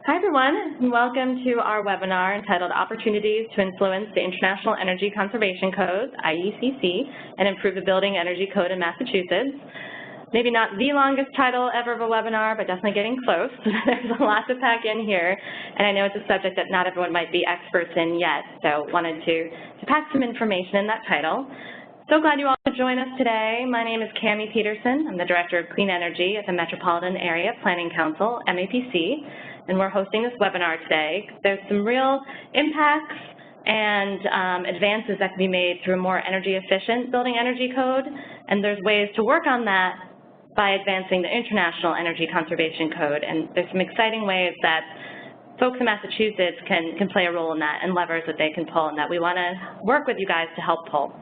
Hi everyone, and welcome to our webinar entitled Opportunities to Influence the International Energy Conservation Code, IECC, and Improve the Building Energy Code in Massachusetts. Maybe not the longest title ever of a webinar, but definitely getting close. There's a lot to pack in here, and I know it's a subject that not everyone might be experts in yet, so wanted to pack some information in that title. So glad you all could join us today. My name is Cammie Peterson. I'm the Director of Clean Energy at the Metropolitan Area Planning Council, MAPC, and we're hosting this webinar today. There's some real impacts and advances that can be made through a more energy efficient building energy code, and there's ways to work on that by advancing the International Energy Conservation Code, and there's some exciting ways that folks in Massachusetts can play a role in that and levers that they can pull and that we want to work with you guys to help pull.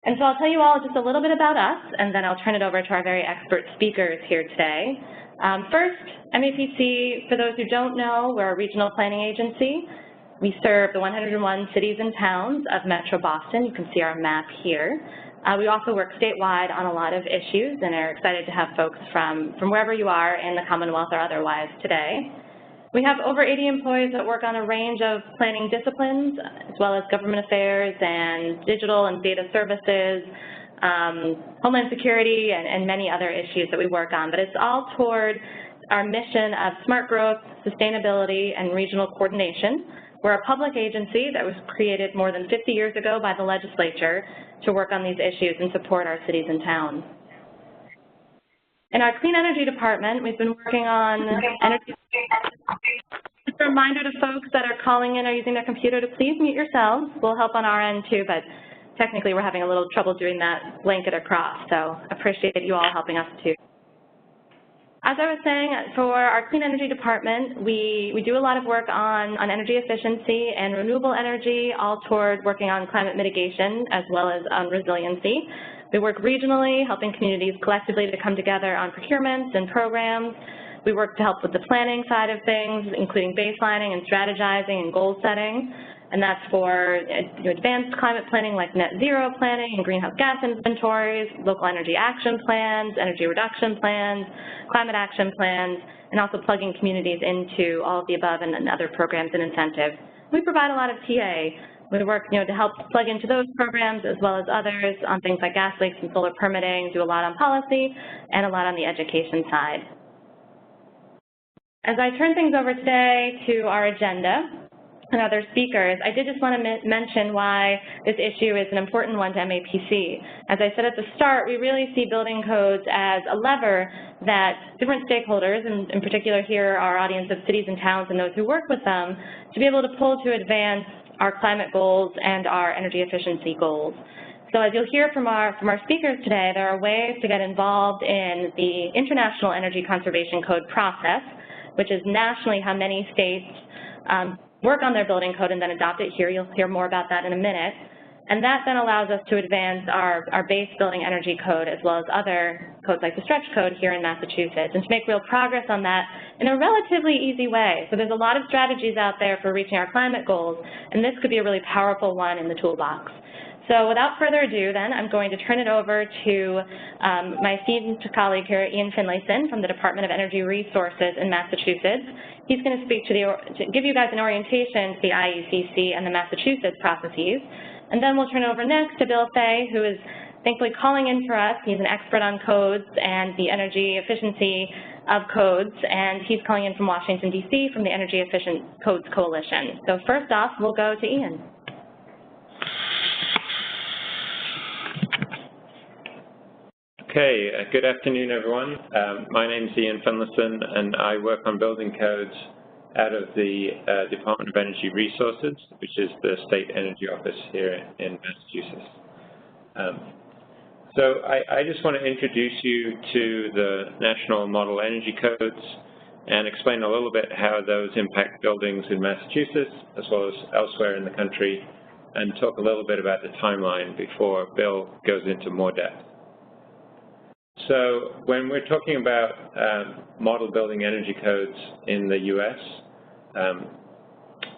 And so I'll tell you all just a little bit about us, and then I'll turn it over to our very expert speakers here today. First, MAPC, for those who don't know, we're a regional planning agency. We serve the 101 cities and towns of Metro Boston. You can see our map here. We also work statewide on a lot of issues and are excited to have folks from wherever you are in the Commonwealth or otherwise today. We have over 80 employees that work on a range of planning disciplines, as well as government affairs and digital and data services, homeland security, and many other issues that we work on. But it's all toward our mission of smart growth, sustainability, and regional coordination. We're a public agency that was created more than 50 years ago by the legislature to work on these issues and support our cities and towns. In our Clean Energy Department, we've been working on energy. Just a reminder to folks that are calling in or using their computer to please mute yourselves. We'll help on our end too, but technically we're having a little trouble doing that blanket across, so appreciate you all helping us too. As I was saying, for our Clean Energy Department, we do a lot of work on energy efficiency and renewable energy, all toward working on climate mitigation as well as on resiliency. We work regionally, helping communities collectively to come together on procurements and programs. We work to help with the planning side of things, including baselining and strategizing and goal setting. And that's for advanced climate planning like net zero planning and greenhouse gas inventories, local energy action plans, energy reduction plans, climate action plans, and also plugging communities into all of the above and other programs and incentives. We provide a lot of TA. We work to help plug into those programs as well as others on things like gas leaks and solar permitting, do a lot on policy and a lot on the education side. As I turn things over today to our agenda and other speakers, I did just want to mention why this issue is an important one to MAPC. As I said at the start, we really see building codes as a lever that different stakeholders, and in particular here our audience of cities and towns and those who work with them, to be able to pull to advance our climate goals and our energy efficiency goals. So as you'll hear from our speakers today, there are ways to get involved in the International Energy Conservation Code process, which is nationally how many states work on their building code and then adopt it here. You'll hear more about that in a minute. And that then allows us to advance our base building energy code as well as other codes like the stretch code here in Massachusetts and to make real progress on that in a relatively easy way. So there's a lot of strategies out there for reaching our climate goals, and this could be a really powerful one in the toolbox. So without further ado then, I'm going to turn it over to my esteemed colleague here, Ian Finlayson from the Department of Energy Resources in Massachusetts. He's going to speak to give you guys an orientation to the IECC and the Massachusetts processes. And then we'll turn it over next to Bill Fay, who is thankfully calling in for us. He's an expert on codes and the energy efficiency of codes, and he's calling in from Washington, D.C. from the Energy Efficient Codes Coalition. So first off, we'll go to Ian. Okay, good afternoon, everyone. My name is Ian Finlayson, and I work on building codes out of the Department of Energy Resources, which is the state energy office here in Massachusetts. So I just want to introduce you to the National Model Energy Codes and explain a little bit how those impact buildings in Massachusetts as well as elsewhere in the country, and talk a little bit about the timeline before Bill goes into more depth. So when we're talking about model building energy codes in the U.S.,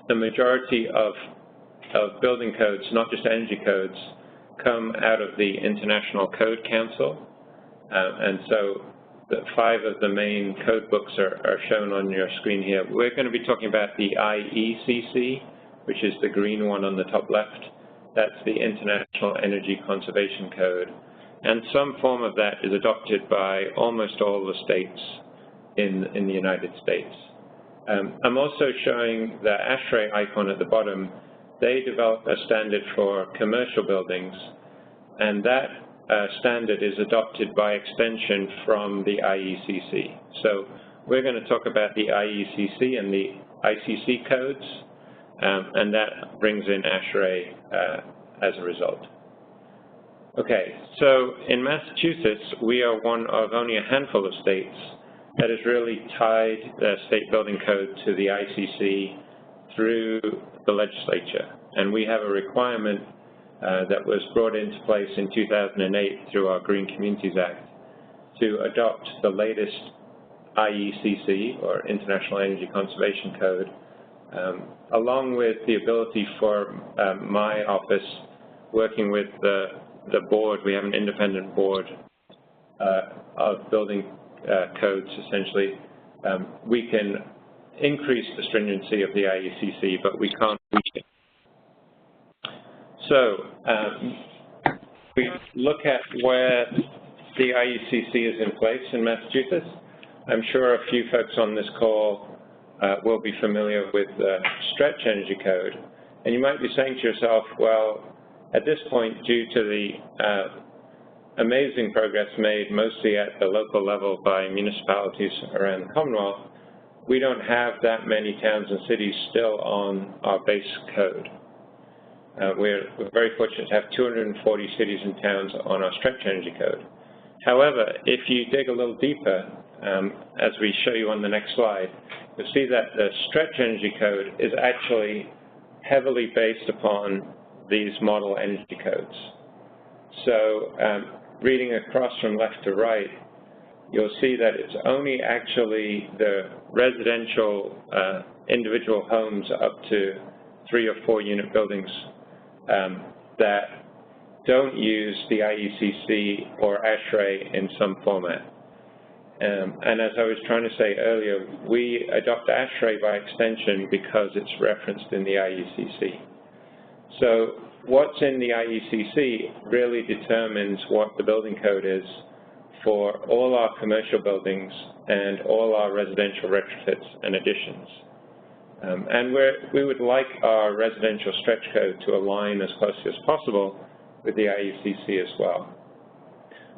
the majority of building codes, not just energy codes, come out of the International Code Council. And so 5 of the main code books are shown on your screen here. We're going to be talking about the IECC, which is the green one on the top left. That's the International Energy Conservation Code. And some form of that is adopted by almost all the states in the United States. I'm also showing the ASHRAE icon at the bottom. They developed a standard for commercial buildings, and that standard is adopted by extension from the IECC. So we're going to talk about the IECC and the ICC codes, and that brings in ASHRAE as a result. Okay, so in Massachusetts, we are one of only a handful of states that has really tied the state building code to the ICC through the legislature. And we have a requirement that was brought into place in 2008 through our Green Communities Act to adopt the latest IECC, or International Energy Conservation Code, along with the ability for my office, working with the board. We have an independent board of building codes, essentially. We can increase the stringency of the IECC, but we can't reach it. So we look at where the IECC is in place in Massachusetts. I'm sure a few folks on this call will be familiar with the Stretch Energy Code. And you might be saying to yourself, well, at this point, due to the amazing progress made mostly at the local level by municipalities around the Commonwealth, we don't have that many towns and cities still on our base code. We're very fortunate to have 240 cities and towns on our Stretch Energy Code. However, if you dig a little deeper, as we show you on the next slide, you'll see that the Stretch Energy Code is actually heavily based upon these model energy codes. So reading across from left to right, you'll see that it's only actually the residential individual homes up to 3 or 4 unit buildings that don't use the IECC or ASHRAE in some format. And as I was trying to say earlier, we adopt ASHRAE by extension because it's referenced in the IECC. So what's in the IECC really determines what the building code is for all our commercial buildings and all our residential retrofits and additions. And we would like our residential stretch code to align as closely as possible with the IECC as well.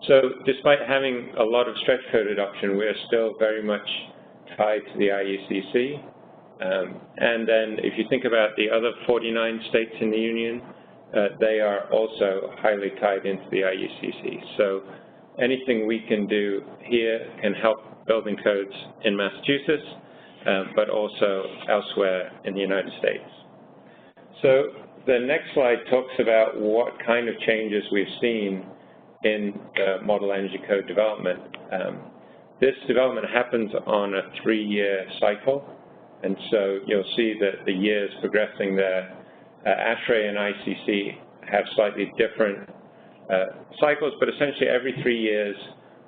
So despite having a lot of stretch code adoption, we're still very much tied to the IECC. And then if you think about the other 49 states in the Union, they are also highly tied into the IECC. So anything we can do here can help building codes in Massachusetts, but also elsewhere in the United States. So the next slide talks about what kind of changes we've seen in the Model Energy Code development. This development happens on a 3-year cycle, and so you'll see that the years progressing there. ASHRAE and ICC have slightly different cycles, but essentially every 3 years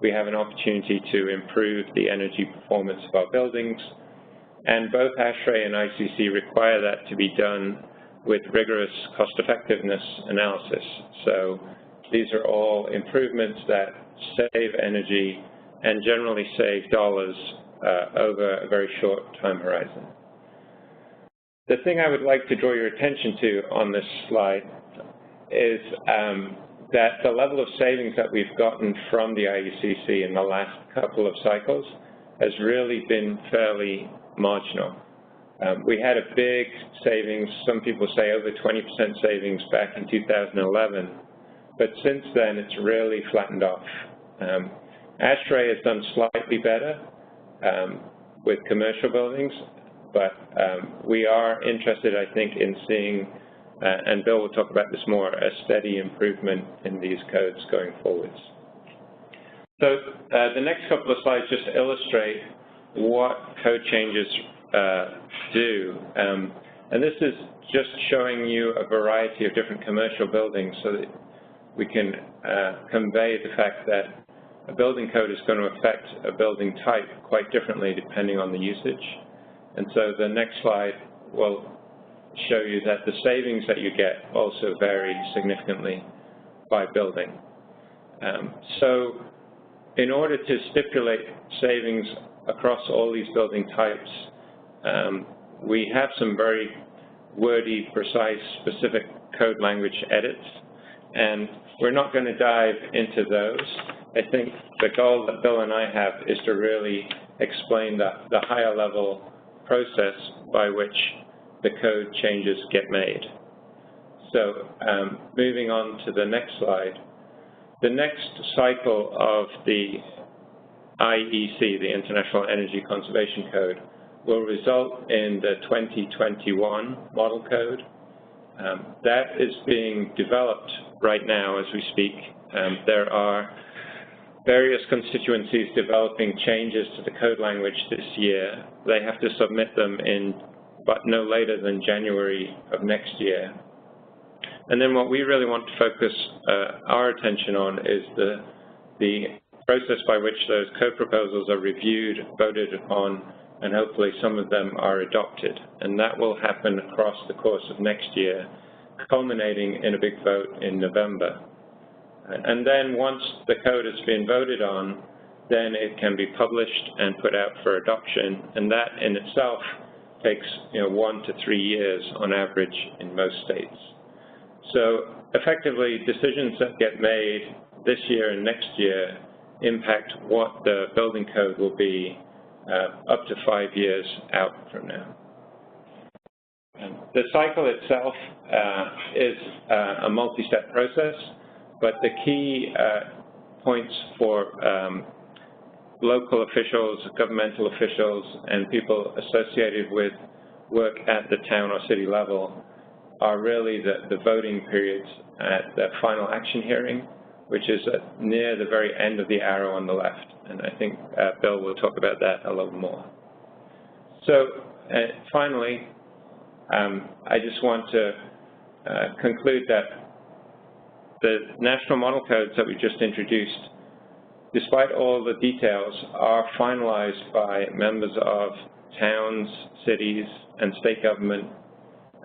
we have an opportunity to improve the energy performance of our buildings, and both ASHRAE and ICC require that to be done with rigorous cost-effectiveness analysis. So these are all improvements that save energy and generally save dollars over a very short time horizon. The thing I would like to draw your attention to on this slide is that the level of savings that we've gotten from the IECC in the last couple of cycles has really been fairly marginal. We had a big savings, some people say over 20% savings back in 2011, but since then it's really flattened off. ASHRAE has done slightly better with commercial buildings, but we are interested, I think, in seeing, and Bill will talk about this more, a steady improvement in these codes going forwards. So the next couple of slides just illustrate what code changes do. And this is just showing you a variety of different commercial buildings so that we can convey the fact that a building code is going to affect a building type quite differently depending on the usage. And so the next slide will show you that the savings that you get also vary significantly by building. So in order to stipulate savings across all these building types, we have some very wordy, precise, specific code language edits, and we're not going to dive into those. I think the goal that Bill and I have is to really explain the higher level process by which the code changes get made. So moving on to the next slide. The next cycle of the IEC, the International Energy Conservation Code, will result in the 2021 Model Code. That is being developed right now as we speak. There are various constituencies developing changes to the code language this year. They have to submit them but no later than January of next year. And then what we really want to focus our attention on is the process by which those code proposals are reviewed, voted upon, and hopefully some of them are adopted. And that will happen across the course of next year, culminating in a big vote in November. And then once the code has been voted on, then it can be published and put out for adoption, and that in itself takes 1 to 3 years on average in most states. So effectively, decisions that get made this year and next year impact what the building code will be up to 5 years out from now. The cycle itself is a multi-step process, but the key points for local officials, governmental officials, and people associated with work at the town or city level are really the voting periods at the final action hearing, which is near the very end of the arrow on the left. And I think Bill will talk about that a little more. So finally, I just want to conclude that the national model codes that we just introduced, despite all the details, are finalized by members of towns, cities, and state government,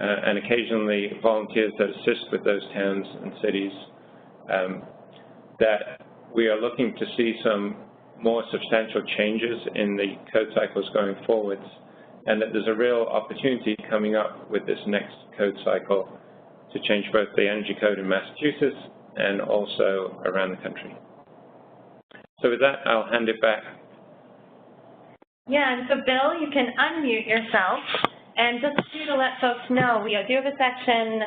and occasionally volunteers that assist with those towns and cities, that we are looking to see some more substantial changes in the code cycles going forwards, and that there's a real opportunity coming up with this next code cycle to change both the energy code in Massachusetts and also around the country. So with that, I'll hand it back. Yeah, and so Bill, you can unmute yourself. And just to let folks know, we do have a section,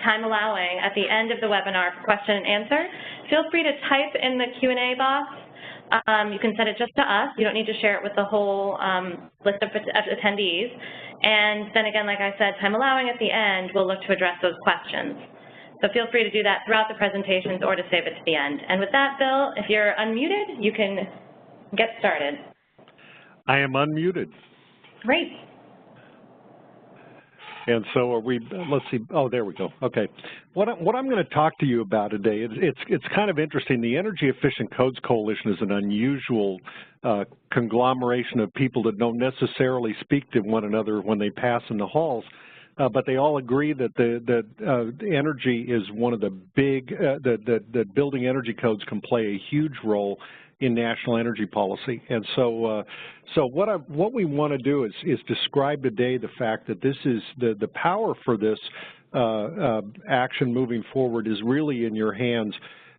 time allowing, at the end of the webinar for question and answer. Feel free to type in the Q&A box. You can send it just to us. You don't need to share it with the whole list of attendees. And then again, like I said, time allowing at the end, we'll look to address those questions. So feel free to do that throughout the presentations or to save it to the end. And with that, Bill, if you're unmuted, you can get started. I am unmuted. Great. And so are we, let's see, oh, there we go. Okay. What I'm going to talk to you about today, it's kind of interesting. The Energy Efficient Codes Coalition is an unusual conglomeration of people that don't necessarily speak to one another when they pass in the halls, but they all agree that energy is one of the big, that building energy codes can play a huge role in national energy policy. And so what we want to do is describe today the fact that this is the power for this action moving forward is really in your hands.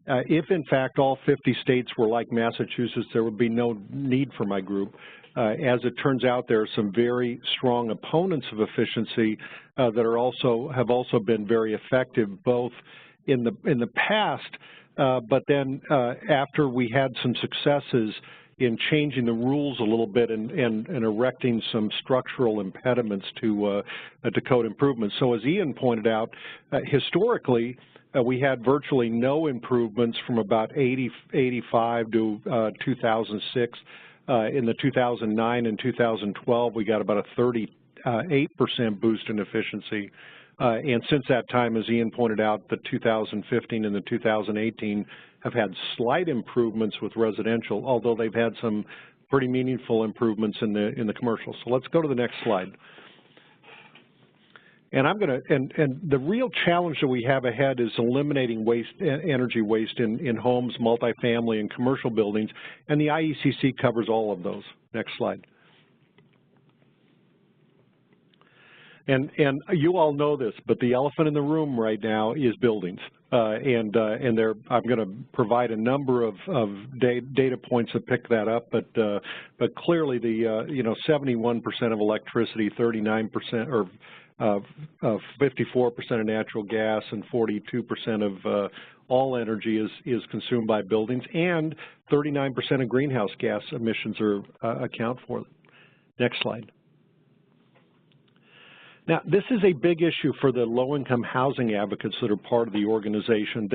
If in fact all 50 states were like Massachusetts, there would be no need for my group. As it turns out, there are some very strong opponents of efficiency that have also been very effective both in the past, but then after we had some successes in changing the rules a little bit and erecting some structural impediments to code improvements. So as Ian pointed out, historically, we had virtually no improvements from about 85 to 2006. In the 2009 and 2012, we got about a 38% boost in efficiency. And since that time, as Ian pointed out, the 2015 and the 2018 have had slight improvements with residential, although they've had some pretty meaningful improvements in the commercial. So let's go to the next slide. And and the real challenge that we have ahead is eliminating energy waste in homes, multifamily, and commercial buildings, and the IECC covers all of those. Next slide. And you all know this, but the elephant in the room right now is buildings. I'm going to provide a number of data points that pick that up, but clearly the 71% of electricity, 39% or 54% of natural gas, and 42% of all energy is consumed by buildings, and 39% of greenhouse gas emissions account for them. Next slide. Now, this is a big issue for the low-income housing advocates that are part of the organization,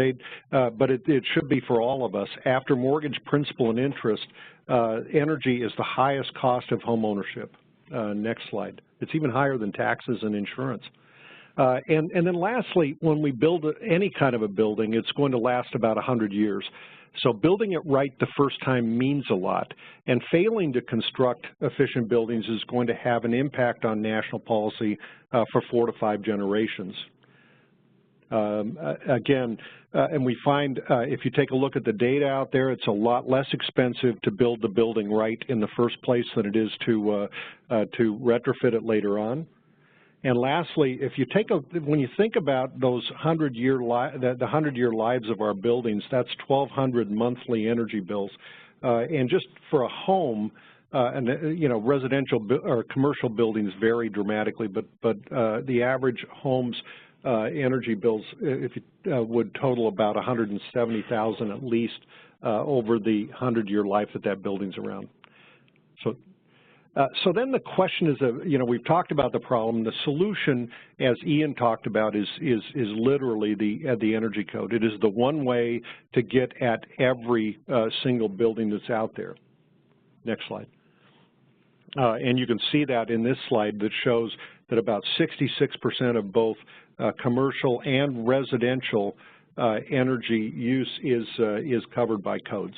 but it should be for all of us. After mortgage principal and interest, energy is the highest cost of home ownership. Next slide. It's even higher than taxes and insurance. And then lastly, when we build any kind of a building, it's going to last about 100 years. So building it right the first time means a lot, and failing to construct efficient buildings is going to have an impact on national policy for 4 to 5 generations. And we find if you take a look at the data out there, it's a lot less expensive to build the building right in the first place than it is to retrofit it later on. And lastly, when you think about those 100-year lives of our buildings, that's 1,200 monthly energy bills, and just for a home, residential or commercial buildings vary dramatically, but the average home's energy bills, would total about $170,000 at least over the 100-year life that building's around. So then the question is, we've talked about the problem. The solution, as Ian talked about, is literally the energy code. It is the one way to get at every single building that's out there. Next slide. And you can see that in this slide that shows that about 66% of both commercial and residential energy use is covered by codes.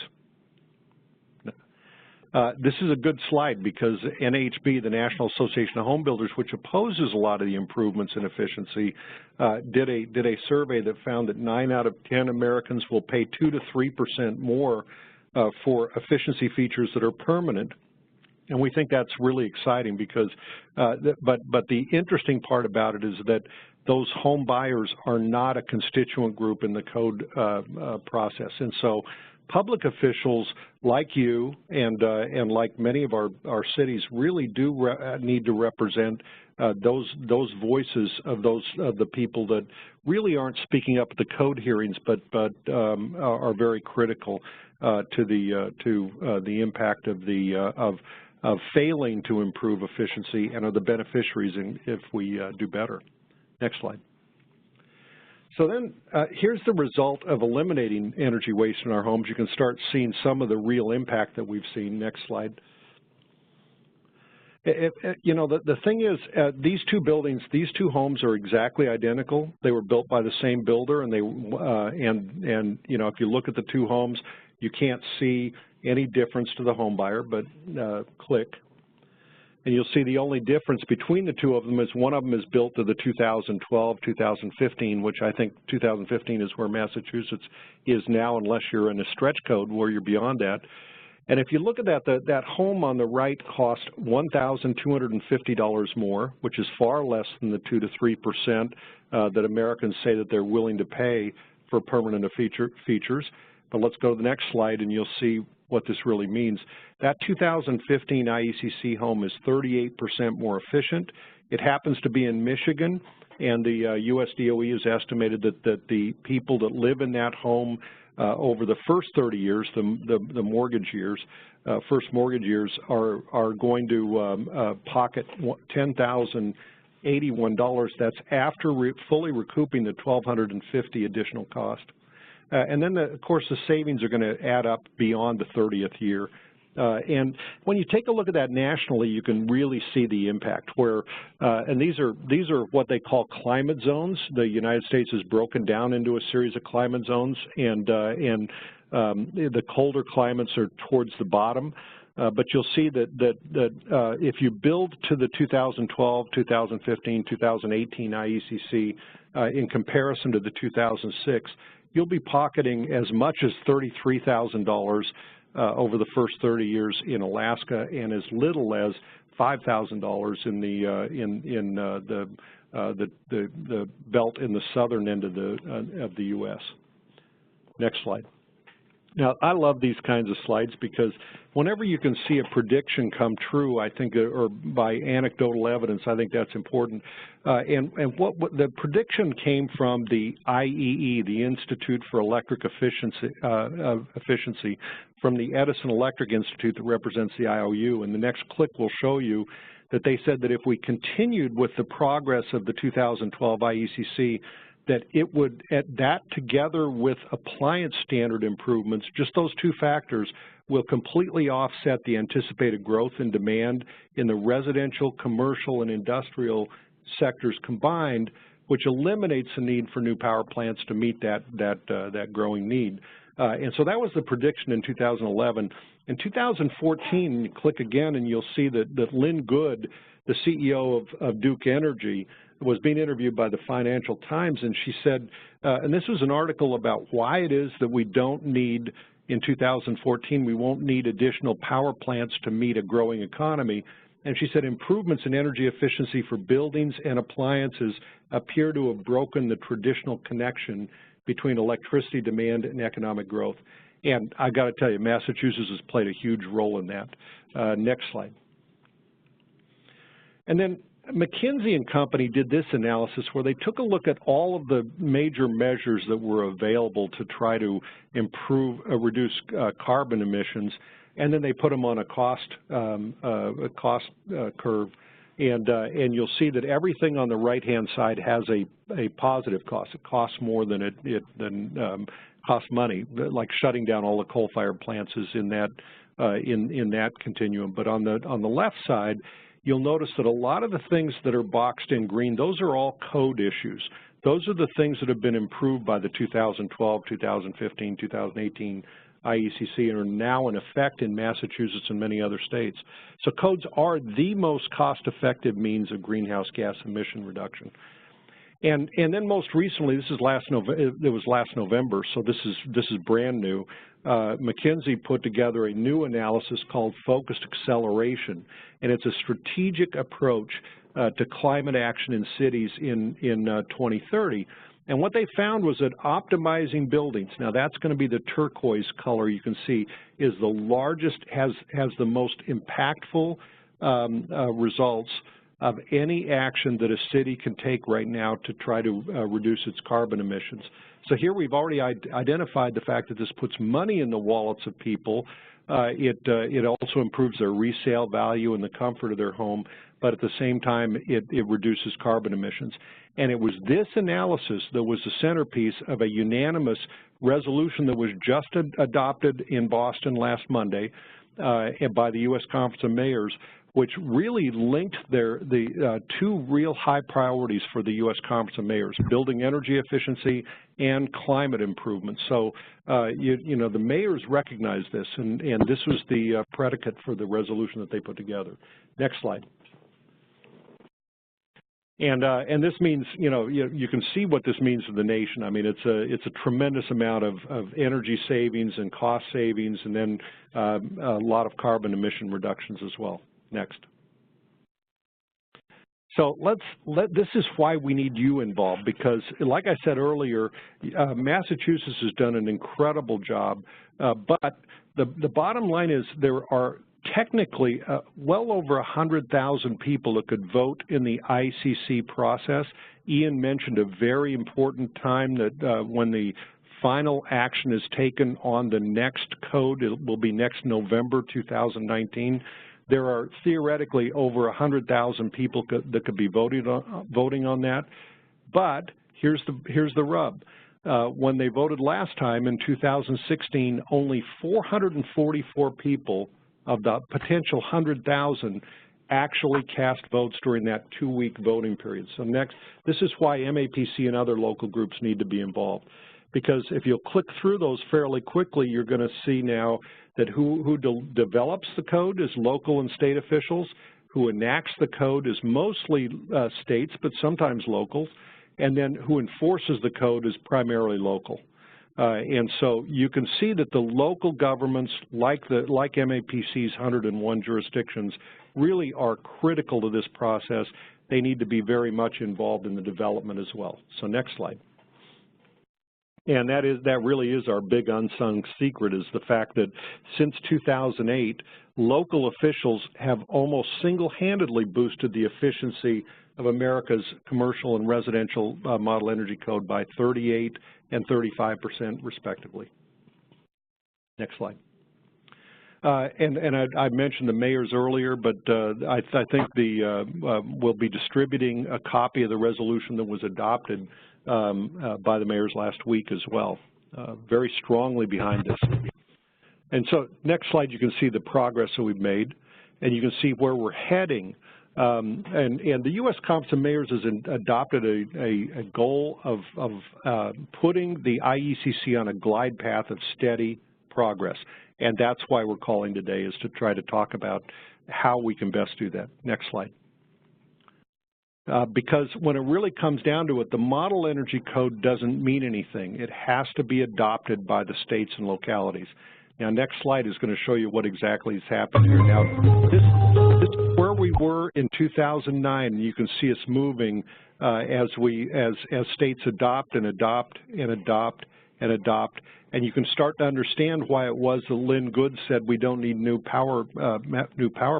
This is a good slide because NAHB, the National Association of Home Builders, which opposes a lot of the improvements in efficiency, did a survey that found that 9 out of 10 Americans will pay 2 to 3% more for efficiency features that are permanent. And we think that's really exciting because, but the interesting part about it is that those home buyers are not a constituent group in the code process. And so public officials like you and like many of our cities really do need to represent those voices of the people that really aren't speaking up at the code hearings, but are very critical to the impact of failing to improve efficiency and are the beneficiaries if we do better. Next slide. So then here's the result of eliminating energy waste in our homes. You can start seeing some of the real impact that we've seen. Next slide. The thing is, these two buildings, these two homes are exactly identical. They were built by the same builder, and if you look at the two homes, you can't see any difference to the home buyer, but click. And you'll see the only difference between the two of them is one of them is built to the 2012-2015, which I think 2015 is where Massachusetts is now, unless you're in a stretch code where you're beyond that. And if you look at that home on the right cost $1,250 more, which is far less than the 2 to 3% that Americans say that they're willing to pay for permanent features. But let's go to the next slide and you'll see what this really means. That 2015 IECC home is 38% more efficient. It happens to be in Michigan, and the US DOE has estimated that the people that live in that home over the first 30 years, the mortgage years, first mortgage years, are going to pocket $10,081. That's after fully recouping the $1,250 additional cost. And then, of course, the savings are going to add up beyond the 30th year And when you take a look at that nationally, you can really see the impact where, and these are what they call climate zones. The United States is broken down into a series of climate zones, and the colder climates are towards the bottom. But you'll see that if you build to the 2012, 2015, 2018 IECC in comparison to the 2006, you'll be pocketing as much as $33,000 over the first 30 years in Alaska, and as little as $5,000 in the belt in the southern end of the U.S. Next slide. Now, I love these kinds of slides because whenever you can see a prediction come true, I think, or by anecdotal evidence, I think that's important. And what the prediction came from the IEE, the Institute for Electric Efficiency, from the Edison Electric Institute that represents the IOU. And the next click will show you that they said that if we continued with the progress of the 2012 IECC, that it would, that together with appliance standard improvements, just those two factors, will completely offset the anticipated growth in demand in the residential, commercial, and industrial sectors combined, which eliminates the need for new power plants to meet that growing need. And so that was the prediction in 2011. In 2014, you click again and you'll see that Lynn Good, the CEO of Duke Energy, was being interviewed by the Financial Times, and she said, and this was an article about why it is that we don't need, in 2014, we won't need additional power plants to meet a growing economy. And she said improvements in energy efficiency for buildings and appliances appear to have broken the traditional connection between electricity demand and economic growth. And I got to tell you, Massachusetts has played a huge role in that. Next slide. And then McKinsey and Company did this analysis where they took a look at all of the major measures that were available to try to reduce carbon emissions, and then they put them on a cost curve. And you'll see that everything on the right-hand side has a positive cost. It costs more than costs money, like shutting down all the coal-fired plants is in that continuum. But on the left side, you'll notice that a lot of the things that are boxed in green, those are all code issues. Those are the things that have been improved by the 2012, 2015, 2018 IECC and are now in effect in Massachusetts and many other states. So codes are the most cost-effective means of greenhouse gas emission reduction. And then most recently, it was last November, so this is brand new. McKinsey put together a new analysis called Focused Acceleration, and it's a strategic approach to climate action in cities in 2030. And what they found was that optimizing buildings, now that's going to be the turquoise color you can see, is the largest, has the most impactful results of any action that a city can take right now to try to reduce its carbon emissions. So here we've already identified the fact that this puts money in the wallets of people. It also improves their resale value and the comfort of their home, but at the same time it reduces carbon emissions. And it was this analysis that was the centerpiece of a unanimous resolution that was just adopted in Boston last Monday by the U.S. Conference of Mayors, which really linked the two real high priorities for the U.S. Conference of Mayors, building energy efficiency and climate improvement. So, you know, the mayors recognized this, and this was the predicate for the resolution that they put together. Next slide. And this means, you know, you can see what this means to the nation. I mean, it's a tremendous amount of energy savings and cost savings, and then a lot of carbon emission reductions as well. Next. So this is why we need you involved, because like I said earlier, Massachusetts has done an incredible job, but the bottom line is there are technically well over 100,000 people that could vote in the ICC process. Ian mentioned a very important time that when the final action is taken on the next code, it will be next November 2019. There are theoretically over 100,000 people that could be voting on that. But here's the rub. When they voted last time in 2016, only 444 people of the potential 100,000 actually cast votes during that 2-week voting period. So next, this is why MAPC and other local groups need to be involved. Because if you'll click through those fairly quickly, you're going to see now that who develops the code is local and state officials, who enacts the code is mostly states, but sometimes locals, and then who enforces the code is primarily local. And so you can see that the local governments, like MAPC's 101 jurisdictions, really are critical to this process. They need to be very much involved in the development as well. So next slide. And that really is our big unsung secret, is the fact that since 2008, local officials have almost single-handedly boosted the efficiency of America's commercial and residential model energy code by 38% and 35% respectively. Next slide. I mentioned the mayors earlier, but I think we'll be distributing a copy of the resolution that was adopted by the mayors last week as well. Very strongly behind this. And so next slide, you can see the progress that we've made, and you can see where we're heading. And the U.S. Conference of Mayors has adopted a goal of putting the IECC on a glide path of steady progress. And that's why we're calling today, is to try to talk about how we can best do that. Next slide. Because when it really comes down to it, the Model Energy Code doesn't mean anything. It has to be adopted by the states and localities. Now, next slide is going to show you what exactly is happening here. Now, this is where we were in 2009. You can see us moving as states adopt and adopt and adopt and adopt. And you can start to understand why it was that Lynn Good said we don't need new power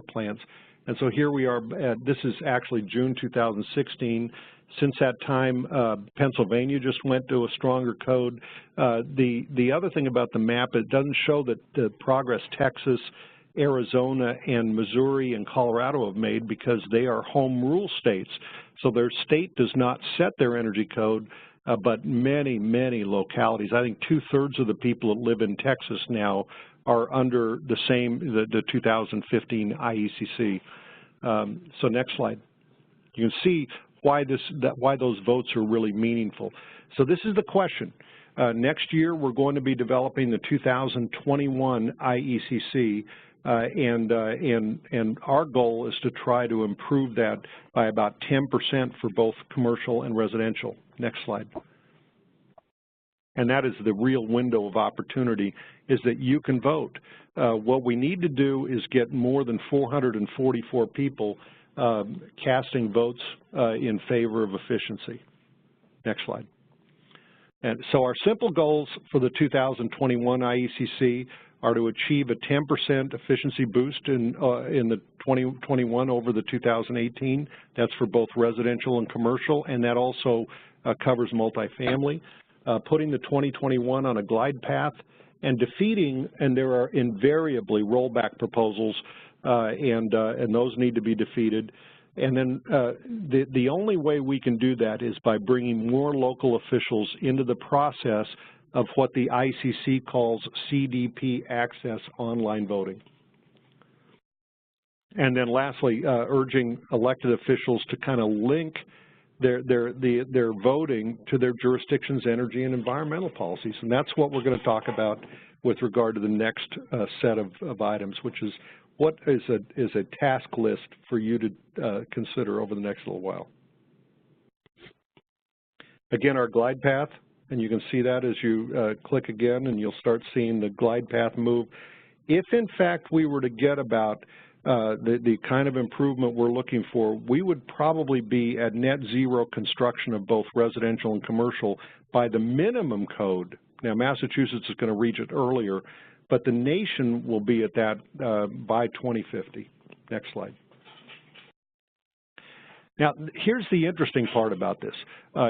plants. And so here we are. This is actually June 2016. Since that time, Pennsylvania just went to a stronger code. The other thing about the map, it doesn't show that the progress Texas, Arizona, and Missouri and Colorado have made, because they are home rule states. So their state does not set their energy code, but many, many localities. I think 2/3 of the people that live in Texas now are under the 2015 IECC. So next slide. You can see why those votes are really meaningful. So this is the question. Next year, we're going to be developing the 2021 IECC, and our goal is to try to improve that by about 10% for both commercial and residential. Next slide. And that is the real window of opportunity, is that you can vote. What we need to do is get more than 444 people casting votes in favor of efficiency. Next slide. And so our simple goals for the 2021 IECC are to achieve a 10% efficiency boost in the 2021 over the 2018. That's for both residential and commercial, and that also covers multifamily. Putting the 2021 on a glide path, and defeating, and there are invariably rollback proposals, and those need to be defeated. And then the only way we can do that is by bringing more local officials into the process of what the ICC calls CDP access online voting. And then lastly, urging elected officials to kind of link their voting to their jurisdiction's energy and environmental policies. And that's what we're going to talk about with regard to the next set of items, which is what is a task list for you to consider over the next little while. Again, our glide path, and you can see that as you click again, and you'll start seeing the glide path move. If, in fact, we were to get about the kind of improvement we're looking for, we would probably be at net zero construction of both residential and commercial by the minimum code. Now, Massachusetts is going to reach it earlier, but the nation will be at that by 2050. Next slide. Now, here's the interesting part about this.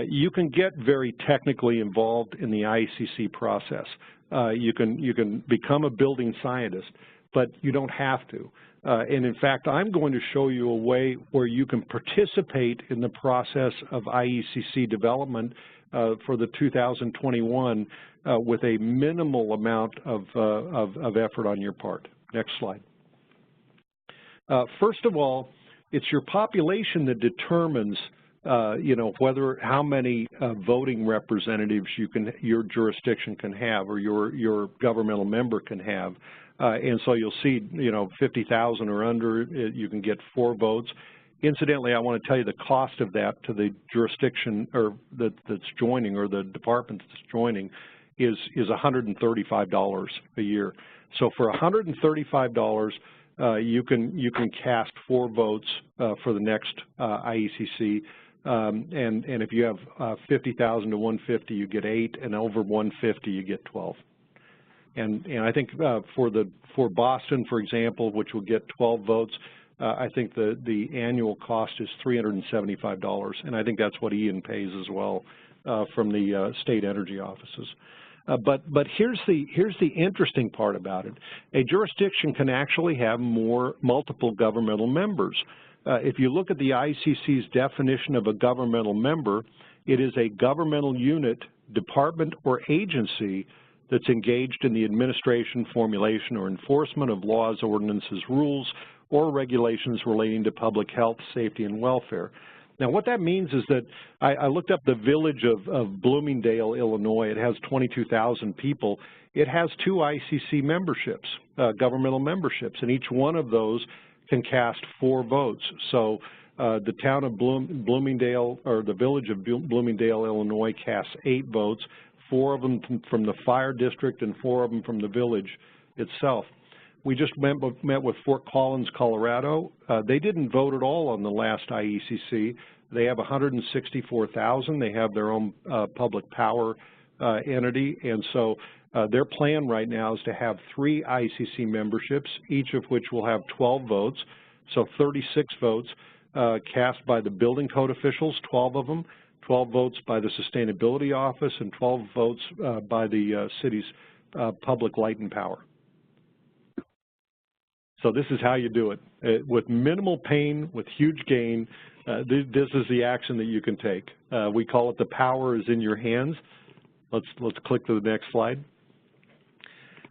You can get very technically involved in the IECC process. You can become a building scientist, but you don't have to. And in fact, I'm going to show you a way where you can participate in the process of IECC development for the 2021 with a minimal amount of effort on your part. Next slide. First of all, it's your population that determines, how many voting representatives your jurisdiction can have or your governmental member can have. And so you'll see, 50,000 or under, you can get 4 votes. Incidentally, I want to tell you the cost of that to the jurisdiction or that's joining or the department that's joining is $135 a year. So for $135, you can cast 4 votes for the next IECC. And if you have 50,000 to 150, you get 8, and over 150, you get 12. And I think for Boston, for example, which will get 12 votes, I think the annual cost is $375, and I think that's what Ian pays as well from the state energy offices. But here's the interesting part about it. A jurisdiction can actually have multiple governmental members. If you look at the IECC's definition of a governmental member, it is a governmental unit, department, or agency that's engaged in the administration, formulation, or enforcement of laws, ordinances, rules, or regulations relating to public health, safety, and welfare. Now, what that means is that I looked up the village of Bloomingdale, Illinois. It has 22,000 people. It has 2 ICC memberships, governmental memberships, and each one of those can cast 4 votes. So the town of Bloomingdale, or the village of Bloomingdale, Illinois, casts 8 votes, 4 of them from the fire district and 4 of them from the village itself. We just met with Fort Collins, Colorado. They didn't vote at all on the last IECC. They have 164,000. They have their own public power entity, and so their plan right now is to have 3 ICC memberships, each of which will have 12 votes, so 36 votes cast by the building code officials, 12 of them, 12 votes by the sustainability office, and 12 votes by the city's public light and power. So this is how you do it. With minimal pain, with huge gain, this is the action that you can take. We call it the power is in your hands. Let's click to the next slide.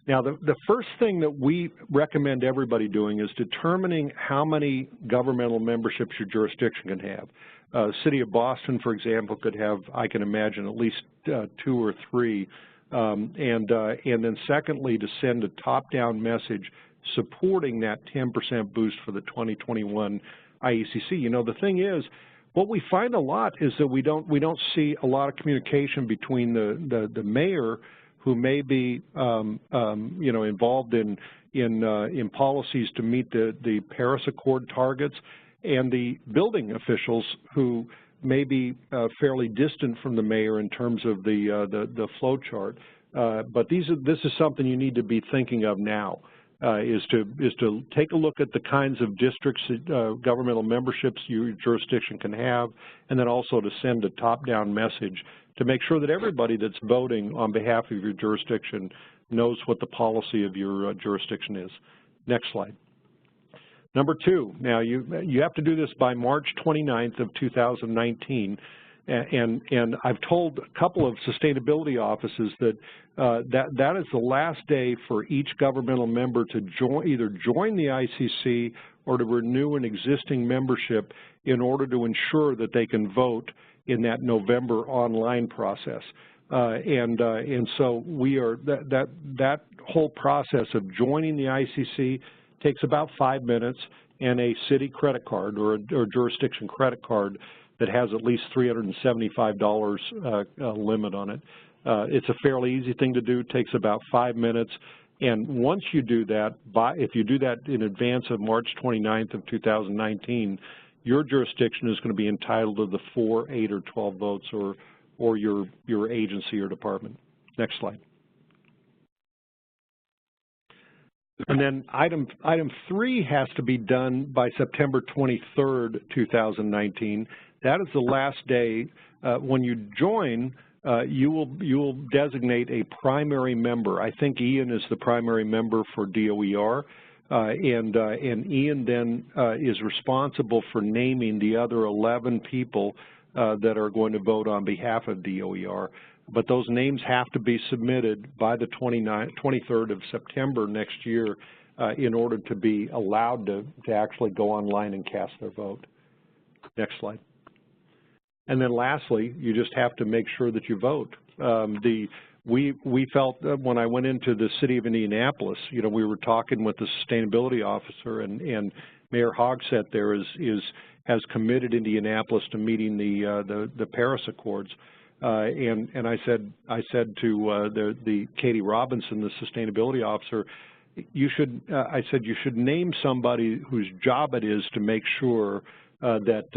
Now, the first thing that we recommend everybody doing is determining how many governmental memberships your jurisdiction can have. City of Boston, for example, could have, I can imagine, at least 2 or 3. And then secondly, to send a top-down message supporting that 10% boost for the 2021 IECC. The thing is, what we find a lot is that we don't see a lot of communication between the mayor, who may be involved in policies to meet the Paris Accord targets, and the building officials who may be fairly distant from the mayor in terms of the flow chart. But this is something you need to be thinking of now. Is to take a look at the kinds of districts, governmental memberships your jurisdiction can have, and then also to send a top-down message to make sure that everybody that's voting on behalf of your jurisdiction knows what the policy of your jurisdiction is. Next slide. Number 2, now you have to do this by March 29th of 2019. And I've told a couple of sustainability offices that that is the last day for each governmental member to either join the ICC or to renew an existing membership in order to ensure that they can vote in that November online process. And so that whole process of joining the ICC takes about 5 minutes, and a city credit card or a jurisdiction credit card that has at least $375 limit on it. It's a fairly easy thing to do. It takes about 5 minutes. And once you do that, if you do that in advance of March 29th of 2019, your jurisdiction is going to be entitled to the 4, 8, or 12 votes, or your agency or department. Next slide. And then item 3 has to be done by September 23rd, 2019. That is the last day. When you join, you will designate a primary member. I think Ian is the primary member for DOER, and Ian then is responsible for naming the other 11 people that are going to vote on behalf of DOER. But those names have to be submitted by the 23rd of September next year in order to be allowed to actually go online and cast their vote. Next slide. And then lastly, you just have to make sure that you vote. We felt when I went into the city of Indianapolis, you know, we were talking with the sustainability officer, and Mayor Hogsett there has committed Indianapolis to meeting the Paris Accords. And I said to the Katie Robinson, the sustainability officer, I said you should name somebody whose job it is to make sure that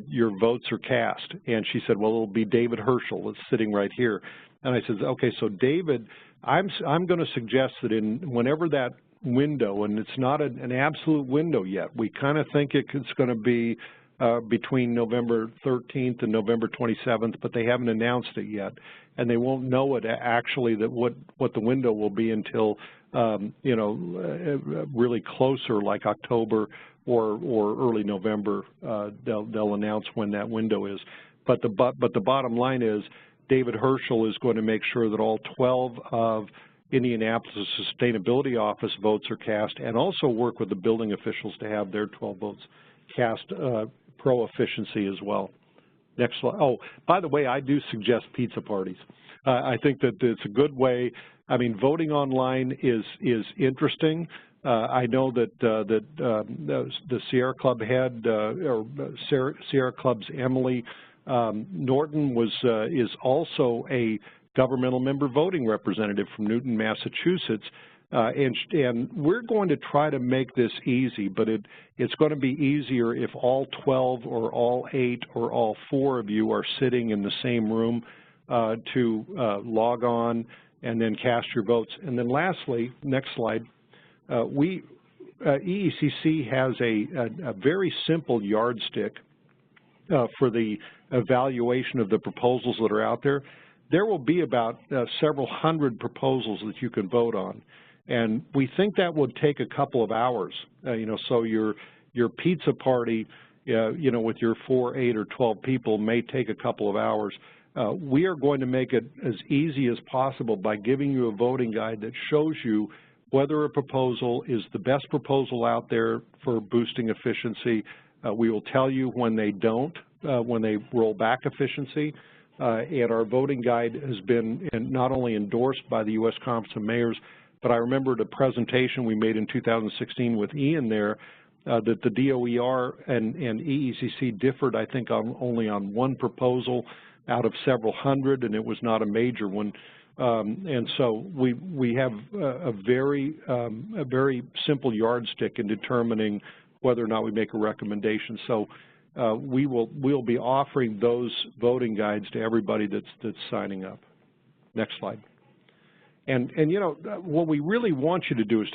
your votes are cast. And she said, well, it'll be David Herschel. It's sitting right here. And I said, okay, so David, I'm going to suggest that whenever that window, and it's not an absolute window yet, we kind of think it's going to be between November 13th and November 27th, but they haven't announced it yet. And they won't know it actually what the window will be until, you know, really closer, like October or early November. They'll announce when that window is. But the bottom line is David Herschel is going to make sure that all 12 of Indianapolis' Sustainability Office votes are cast, and also work with the building officials to have their 12 votes cast pro-efficiency as well. Next slide. Oh, by the way, I do suggest pizza parties. I think that it's a good way. I mean, voting online is interesting. I know that the Sierra Club head, or Sierra Club's Emily Norton is also a governmental member voting representative from Newton, Massachusetts. And we're going to try to make this easy, but it's going to be easier if all 12 or all 8 or all 4 of you are sitting in the same room to log on and then cast your votes. And then lastly, next slide, EECC has a very simple yardstick for the evaluation of the proposals that are out there. There will be about several hundred proposals that you can vote on. And we think that would take a couple of hours, you know, so your pizza party, you know, with your 4, 8, or 12 people may take a couple of hours. We are going to make it as easy as possible by giving you a voting guide that shows you whether a proposal is the best proposal out there for boosting efficiency. We will tell you when they don't, when they roll back efficiency. And our voting guide has been not only endorsed by the U.S. Conference of Mayors, but I remember the presentation we made in 2016 with Ian there, that the DOER and EECC differed, I think, only on one proposal out of several hundred, and it was not a major one. And so we have a very simple yardstick in determining whether or not we make a recommendation. So we'll be offering those voting guides to everybody that's signing up. Next slide. And you know, what we really want you to do is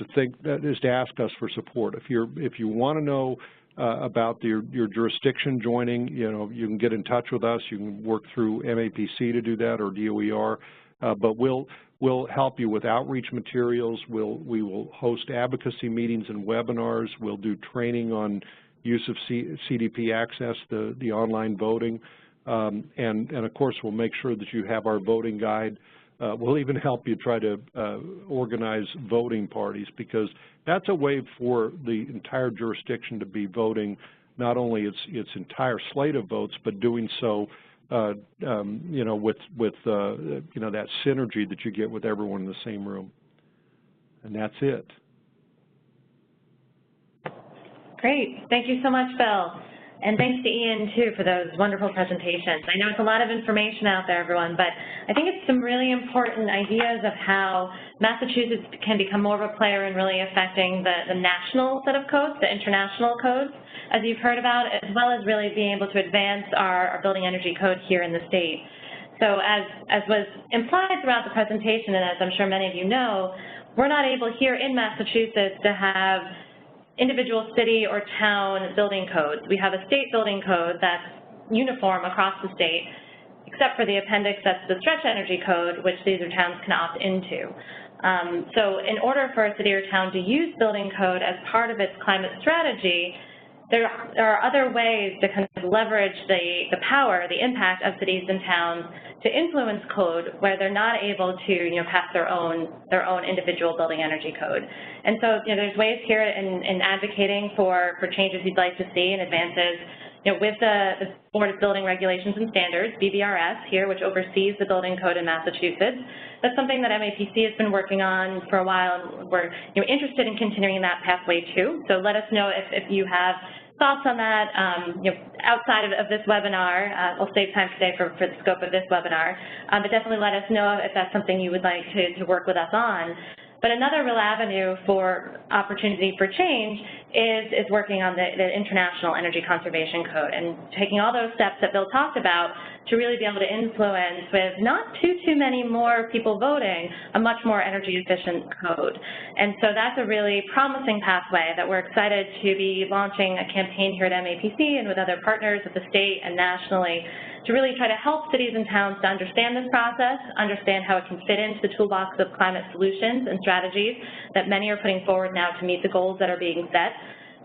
to ask us for support. If you want to know about your jurisdiction joining, you know, you can get in touch with us. You can work through MAPC to do that, or DOER. But we'll help you with outreach materials. We will host advocacy meetings and webinars. We'll do training on use of CDP access, the online voting, and of course we'll make sure that you have our voting guide. We'll even help you try to organize voting parties, because that's a way for the entire jurisdiction to be voting not only its entire slate of votes, but doing so you know, with you know, that synergy that you get with everyone in the same room. And that's it. Great. Thank you so much, Bill. And thanks to Ian, too, for those wonderful presentations. I know it's a lot of information out there, everyone, but I think it's some really important ideas of how Massachusetts can become more of a player in really affecting the national set of codes, the international codes, as you've heard about, as well as really being able to advance our building energy code here in the state. So as was implied throughout the presentation, and as I'm sure many of you know, we're not able here in Massachusetts to have individual city or town building codes. We have a state building code that's uniform across the state, except for the appendix that's the stretch energy code, which these are towns can opt into. So in order for a city or town to use building code as part of its climate strategy, there are other ways to kind of leverage the power, the impact of cities and towns to influence code where they're not able to, pass their own individual building energy code. And so, there's ways here in advocating for changes you'd like to see and advances. With the Board of Building Regulations and Standards, BBRS here, which oversees the building code in Massachusetts, that's something that MAPC has been working on for a while, and we're interested in continuing that pathway too. So let us know if you have thoughts on that, outside of this webinar. We'll save time today for the scope of this webinar, but definitely let us know if that's something you would like to work with us on. But another real avenue for opportunity for change is working on the International Energy Conservation Code and taking all those steps that Bill talked about to really be able to influence, with not too many more people voting, a much more energy efficient code. And so that's a really promising pathway that we're excited to be launching a campaign here at MAPC and with other partners at the state and nationally to really try to help cities and towns to understand this process, understand how it can fit into the toolbox of climate solutions and strategies that many are putting forward now to meet the goals that are being set,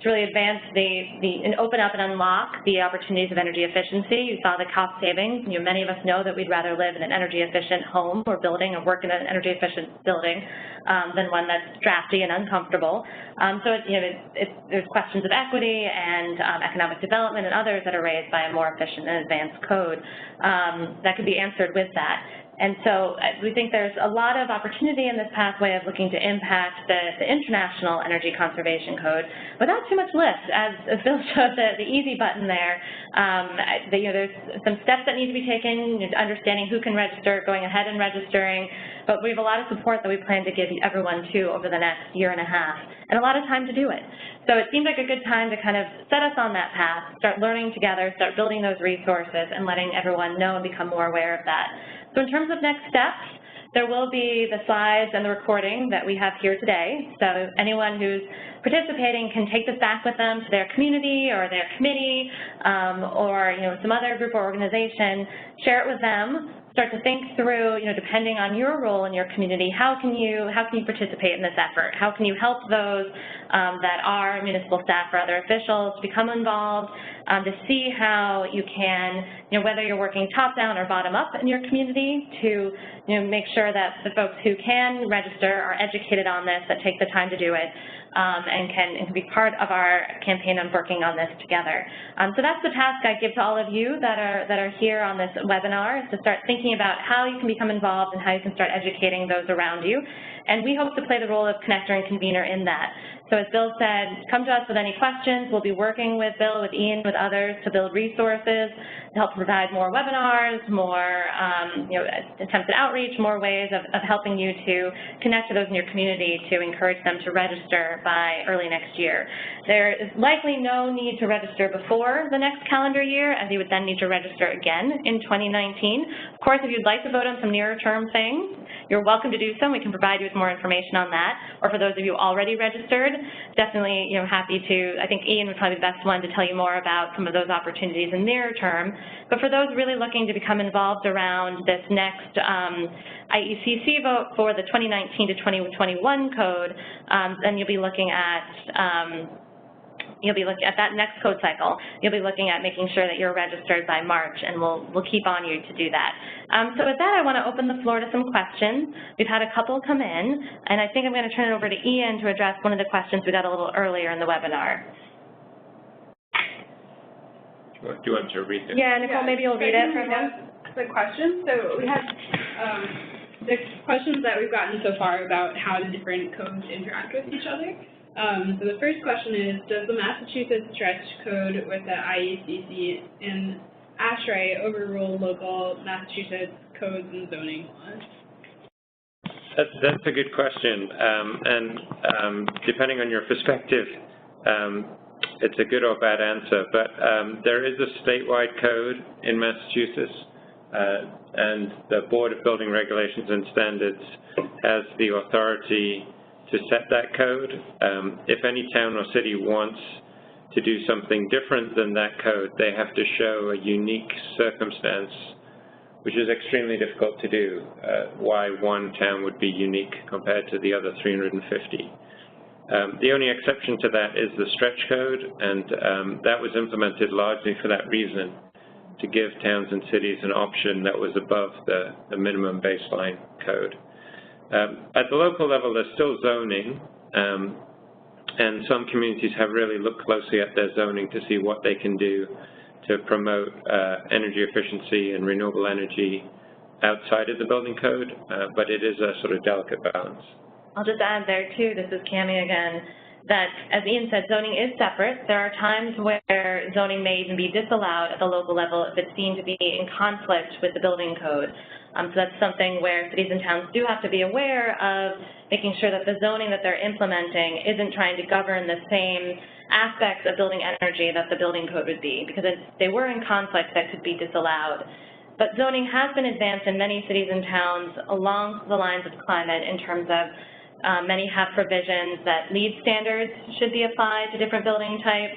to really advance and open up and unlock the opportunities of energy efficiency. You saw the cost savings. Many of us know that we'd rather live in an energy efficient home or building or work in an energy efficient building than one that's drafty and uncomfortable. So there's questions of equity and economic development and others that are raised by a more efficient and advanced code that could be answered with that. And so we think there's a lot of opportunity in this pathway of looking to impact the International Energy Conservation Code without too much lift. As Bill showed the easy button there, there's some steps that need to be taken, understanding who can register, going ahead and registering, but we have a lot of support that we plan to give everyone too over the next year and a half, and a lot of time to do it. So it seemed like a good time to kind of set us on that path, start learning together, start building those resources, and letting everyone know and become more aware of that. So in terms of next steps, there will be the slides and the recording that we have here today. So anyone who's participating can take this back with them to their community or their committee or some other group or organization, share it with them, start to think through, depending on your role in your community, how can you participate in this effort? How can you help those that are municipal staff or other officials become involved, to see how you can, whether you're working top-down or bottom-up in your community, to make sure that the folks who can register are educated on this, that take the time to do it, and can be part of our campaign on working on this together. So that's the task I give to all of you that are here on this webinar, is to start thinking about how you can become involved and how you can start educating those around you. And we hope to play the role of connector and convener in that. So as Bill said, come to us with any questions. We'll be working with Bill, with Ian, with others to build resources, to help provide more webinars, more attempted outreach, more ways of helping you to connect to those in your community to encourage them to register by early next year. There is likely no need to register before the next calendar year, as you would then need to register again in 2019. Of course, if you'd like to vote on some nearer-term things, you're welcome to do so. We can provide you with more information on that. Or for those of you already registered, definitely happy to. I think Ian would probably be the best one to tell you more about some of those opportunities in near term. But for those really looking to become involved around this next IECC vote for the 2019 to 2021 code, then you'll be looking at that next code cycle. You'll be looking at making sure that you're registered by March, and we'll keep on you to do that. So with that, I want to open the floor to some questions. We've had a couple come in, and I think I'm going to turn it over to Ian to address one of the questions we got a little earlier in the webinar. Do you want to read it? Yeah, Nicole, maybe you'll read it for him. The question. So we have the questions that we've gotten so far about how the different codes interact with each other. So the first question is, does the Massachusetts stretch code with the IECC and ASHRAE overrule local Massachusetts codes and zoning laws? That's a good question, and depending on your perspective, it's a good or bad answer, but there is a statewide code in Massachusetts, and the Board of Building Regulations and Standards has the authority to set that code. If any town or city wants to do something different than that code, they have to show a unique circumstance, which is extremely difficult to do, why one town would be unique compared to the other 350. The only exception to that is the stretch code, and that was implemented largely for that reason, to give towns and cities an option that was above the minimum baseline code. At the local level, there's still zoning, and some communities have really looked closely at their zoning to see what they can do to promote energy efficiency and renewable energy outside of the building code, but it is a sort of delicate balance. I'll just add there, too, this is Cammie again, that, as Ian said, zoning is separate. There are times where zoning may even be disallowed at the local level if it's seen to be in conflict with the building code. So that's something where cities and towns do have to be aware of, making sure that the zoning that they're implementing isn't trying to govern the same aspects of building energy that the building code would be, because if they were in conflict, that could be disallowed. But zoning has been advanced in many cities and towns along the lines of climate in terms of many have provisions that LEED standards should be applied to different building types.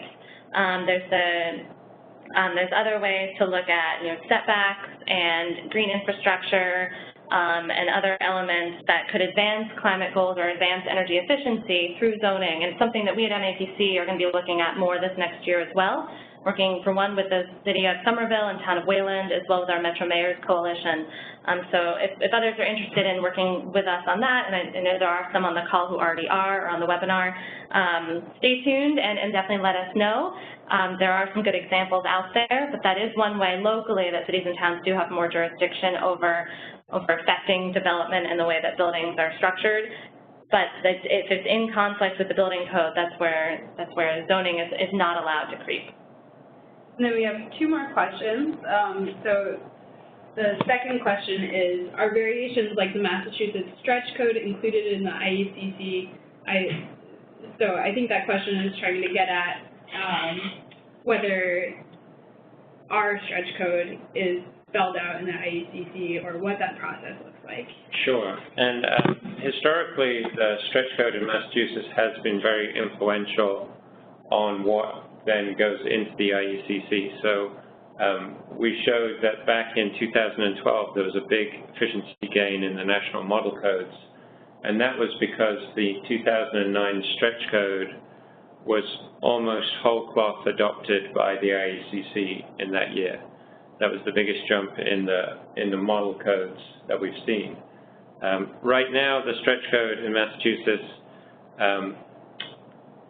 There's other ways to look at, setbacks and green infrastructure and other elements that could advance climate goals or advance energy efficiency through zoning. And it's something that we at MAPC are going to be looking at more this next year as well, working, for one, with the City of Somerville and Town of Wayland, as well as our Metro Mayors Coalition. So if others are interested in working with us on that, and I know there are some on the call who already are, or on the webinar, stay tuned and definitely let us know. There are some good examples out there, but that is one way locally that cities and towns do have more jurisdiction over affecting development and the way that buildings are structured. But if it's in conflict with the building code, that's where zoning is not allowed to creep. And then we have two more questions. So the second question is, are variations like the Massachusetts stretch code included in the IECC? So I think that question is trying to get at whether our stretch code is spelled out in the IECC or what that process looks like. Sure. And historically, the stretch code in Massachusetts has been very influential on what then goes into the IECC. So we showed that back in 2012, there was a big efficiency gain in the national model codes. And that was because the 2009 stretch code was almost whole cloth adopted by the IECC in that year. That was the biggest jump in the model codes that we've seen. Right now, the stretch code in Massachusetts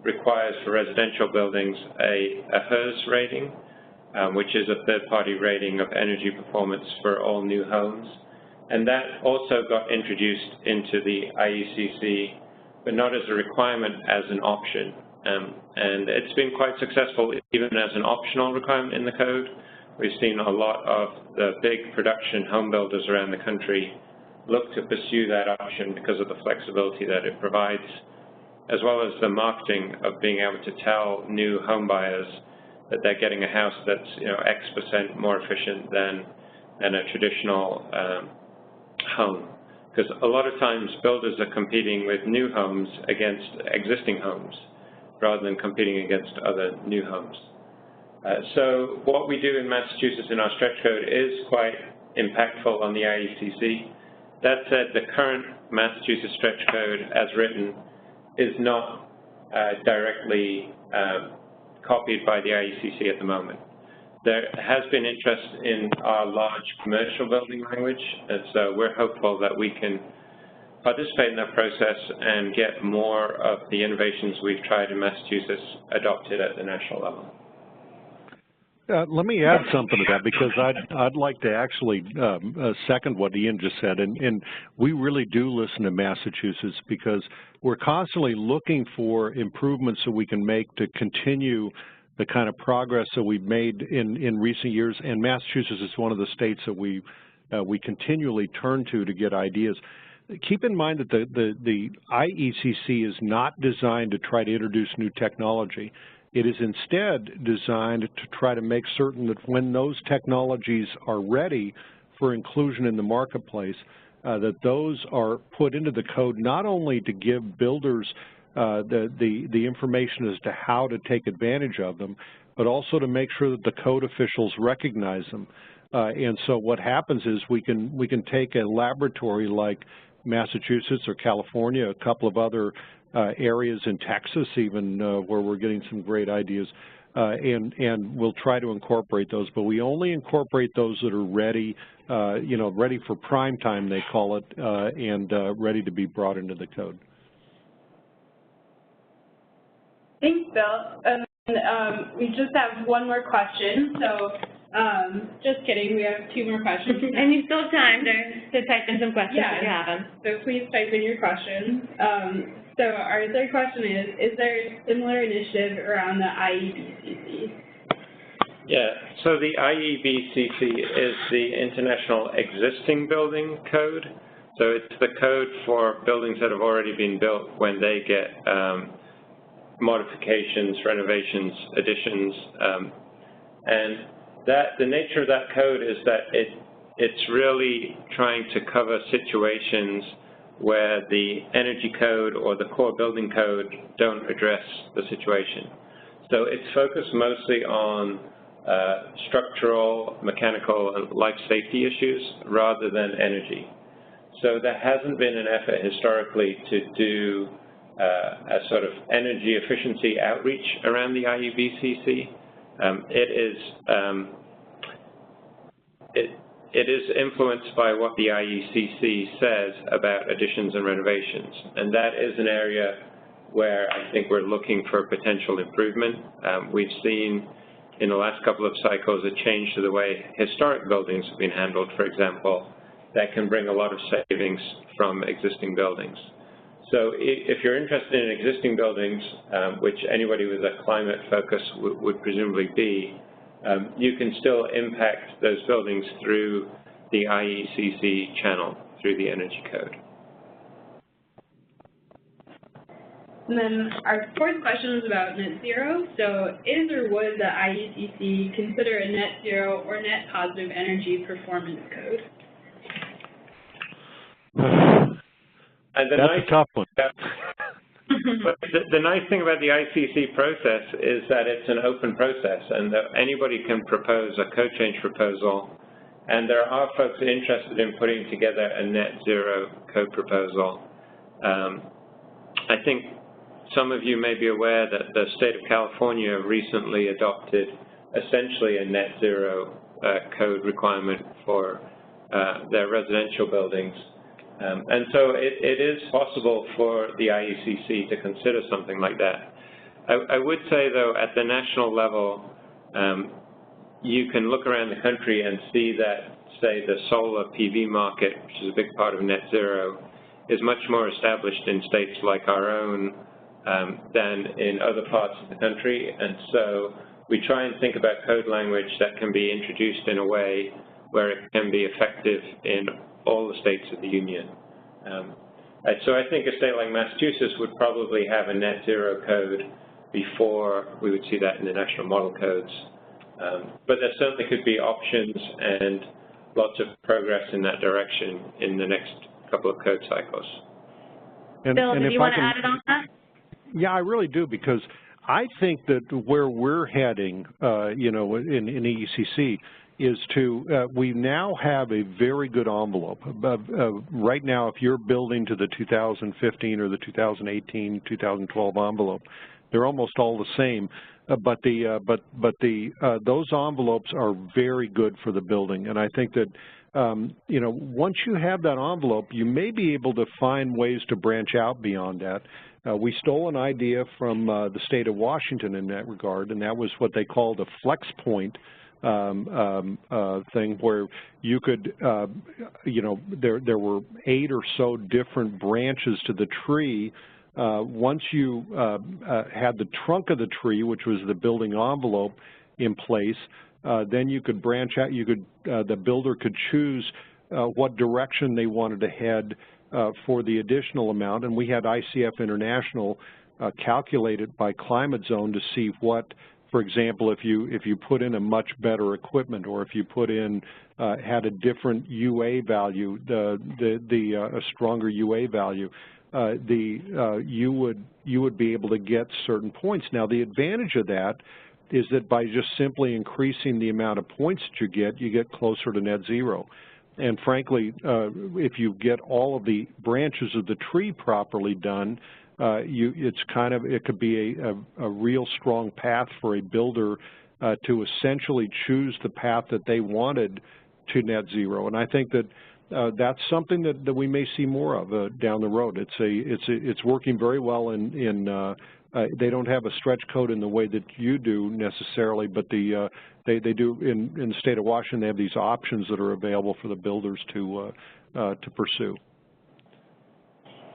requires for residential buildings a HERS rating, which is a third-party rating of energy performance for all new homes. And that also got introduced into the IECC, but not as a requirement, as an option. And it's been quite successful even as an optional requirement in the code. We've seen a lot of the big production home builders around the country look to pursue that option because of the flexibility that it provides, as well as the marketing of being able to tell new home buyers that they're getting a house that's X% more efficient than a traditional home. Because a lot of times builders are competing with new homes against existing homes rather than competing against other new homes. So what we do in Massachusetts in our stretch code is quite impactful on the IECC. That said, the current Massachusetts stretch code as written is not directly copied by the IECC at the moment. There has been interest in our large commercial building language, and so we're hopeful that we can participate in that process and get more of the innovations we've tried in Massachusetts adopted at the national level. Let me add something to that, because I'd like to actually second what Ian just said, and we really do listen to Massachusetts because we're constantly looking for improvements that we can make to continue the kind of progress that we've made in recent years, and Massachusetts is one of the states that we continually turn to get ideas. Keep in mind that the IECC is not designed to try to introduce new technology. It is instead designed to try to make certain that when those technologies are ready for inclusion in the marketplace, that those are put into the code not only to give builders the information as to how to take advantage of them, but also to make sure that the code officials recognize them. And so what happens is we can take a laboratory like Massachusetts or California, a couple of other areas in Texas even where we're getting some great ideas, and we'll try to incorporate those. But we only incorporate those that are ready, ready for prime time, they call it, and ready to be brought into the code. Thanks, Bill. And we just have one more question. So, just kidding, we have 2 more questions. And you still have time to type in some questions if you have them. So please type in your questions. So our third question is there a similar initiative around the IECC? Yeah, so the IECC is the International Existing Building Code. So it's the code for buildings that have already been built when they get modifications, renovations, additions, and the nature of that code is that it's really trying to cover situations where the energy code or the core building code don't address the situation. So it's focused mostly on structural, mechanical, and life safety issues rather than energy. So there hasn't been an effort historically to do a sort of energy efficiency outreach around the IECC. It is influenced by what the IECC says about additions and renovations, and that is an area where I think we're looking for potential improvement. We've seen in the last couple of cycles a change to the way historic buildings have been handled, for example, that can bring a lot of savings from existing buildings. So if you're interested in existing buildings, which anybody with a climate focus would presumably be, you can still impact those buildings through the IECC channel, through the Energy Code. And then our fourth question is about net zero. So is or would the IECC consider a net zero or net positive energy performance code? That's a tough one. But the nice thing about the ICC process is that it's an open process and that anybody can propose a code change proposal, and there are folks interested in putting together a net zero code proposal. I think some of you may be aware that the state of California recently adopted essentially a net zero code requirement for their residential buildings. And so it is possible for the IECC to consider something like that. I would say, though, at the national level, you can look around the country and see that, say, the solar PV market, which is a big part of net zero, is much more established in states like our own than in other parts of the country. And so we try and think about code language that can be introduced in a way where it can be effective in all the states of the Union. So I think a state like Massachusetts would probably have a net zero code before we would see that in the national model codes. But there certainly could be options and lots of progress in that direction in the next couple of code cycles. Bill, did you want to add it on that? Yeah, I really do, because I think that where we're heading, in EECC, is to, we now have a very good envelope. Right now, if you're building to the 2015 or the 2018, 2012 envelope, they're almost all the same. But those envelopes are very good for the building, and I think that once you have that envelope, you may be able to find ways to branch out beyond that. We stole an idea from the state of Washington in that regard, and that was what they called a flex point thing, where you could, there were 8 or so different branches to the tree. Once you had the trunk of the tree, which was the building envelope, in place, then you could branch out. You could, the builder could choose what direction they wanted to head for the additional amount, and we had ICF International calculate it by climate zone to see what, for example, if you put in a much better equipment, or if you put in had a different UA value, a stronger UA value, you would be able to get certain points. Now, the advantage of that is that by just simply increasing the amount of points that you get closer to net zero. And frankly, if you get all of the branches of the tree properly done, it could be a real strong path for a builder to essentially choose the path that they wanted to net zero. And I think that that's something that we may see more of down the road. It's working very well they don't have a stretch code in the way that you do necessarily, but they do in the state of Washington. They have these options that are available for the builders to pursue.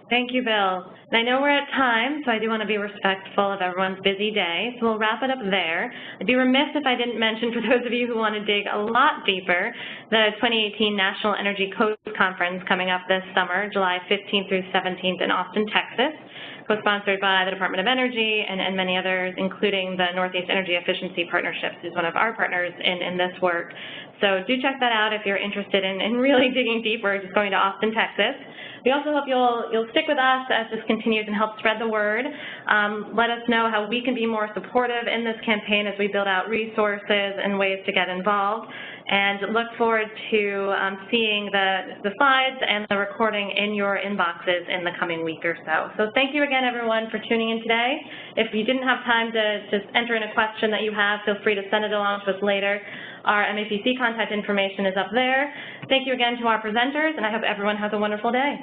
Thank you, Bill. And I know we're at time, so I do want to be respectful of everyone's busy day, so we'll wrap it up there. I'd be remiss if I didn't mention, for those of you who want to dig a lot deeper, the 2018 National Energy Code Conference coming up this summer, July 15th through 17th in Austin, Texas, co-sponsored by the Department of Energy and many others, including the Northeast Energy Efficiency Partnerships, who's one of our partners in this work. So do check that out if you're interested in really digging deep. We're just going to Austin, Texas. We also hope you'll stick with us as this continues and help spread the word. Let us know how we can be more supportive in this campaign as we build out resources and ways to get involved. And look forward to seeing the slides and the recording in your inboxes in the coming week or so. So thank you again, everyone, for tuning in today. If you didn't have time to just enter in a question that you have, feel free to send it along to us later. Our MAPC contact information is up there. Thank you again to our presenters, and I hope everyone has a wonderful day.